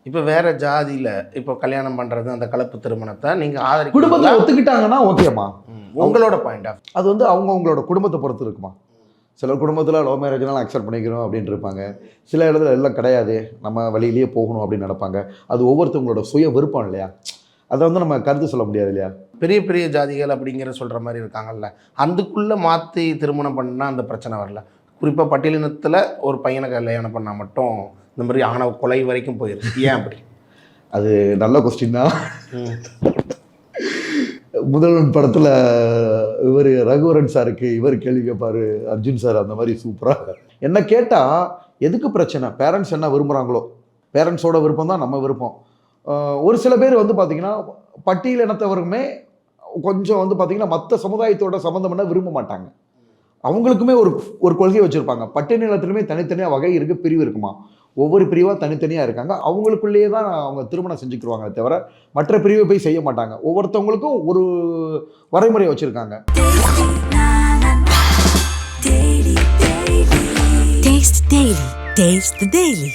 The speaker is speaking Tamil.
இப்போ வேற ஜாதியில் இப்போ கல்யாணம் பண்ணுறது அந்த கலப்பு திருமணத்தை நீங்கள் ஆதரிக்க குடும்பத்தை ஒத்துக்கிட்டாங்கன்னா ஓகேம்மா. உங்களோட பாயிண்ட் ஆஃப் அது வந்து அவங்களோட குடும்பத்தை பொறுத்து இருக்குமா. சில குடும்பத்தில் லவ் மேரேஜ்லாம் அக்செப்ட் பண்ணிக்கிறோம் அப்படின்னு இருப்பாங்க. சில இடத்துல எல்லாம் கிடையாது, நம்ம வழியிலேயே போகணும் அப்படின்னு நடப்பாங்க. அது ஒவ்வொருத்தவங்களோட சுய விருப்பம் இல்லையா, அதை வந்து நம்ம கருத்து சொல்ல முடியாது இல்லையா. பெரிய பெரிய ஜாதிகள் அப்படிங்கிற சொல்கிற மாதிரி இருக்காங்கல்ல, அதுக்குள்ளே மாற்றி திருமணம் பண்ணால் அந்த பிரச்சனை வரல. குறிப்பாக பட்டியலினத்தில் ஒரு பையனை கல்யாணம் பண்ணால் மட்டும் இந்த மாதிரி ஆணவ கொலை வரைக்கும் போயிருக்கு. ஏன் அப்படி? அது நல்ல கொஸ்டின் தான். முதல்வன் படத்தில் இவர் ரகுவரன் சாருக்கு இவர் கேள்வி கேட்பார், அர்ஜுன் சார் அந்த மாதிரி சூப்பராக. என்ன கேட்டால் எதுக்கு பிரச்சனை, பேரண்ட்ஸ் என்ன விரும்புகிறாங்களோ, பேரண்ட்ஸோட விருப்பம் தான் நம்ம விருப்பம். ஒரு சில பேர் வந்து பார்த்திங்கன்னா பட்டியல் இனத்தவருமே கொஞ்சம் வந்து பார்த்திங்கன்னா மற்ற சமுதாயத்தோட சம்மந்தம் பண்ண விரும்ப மாட்டாங்க. அவங்களுக்குமே ஒரு கொள்கை வச்சுருப்பாங்க. பட்டியல் இனத்துலையுமே தனித்தனியாக வகை இருக்குது, பிரிவு இருக்குமா. ஒவ்வொரு பிரிவாக தனித்தனியாக இருக்காங்க. அவங்களுக்குள்ளேயே தான் அவங்க திருமணம் செஞ்சுக்கிடுவாங்க தவிர மற்ற பிரிவை போய் செய்ய மாட்டாங்க. ஒவ்வொருத்தவங்களுக்கும் ஒரு வரைமுறை வச்சுருக்காங்க. Taste the Daily.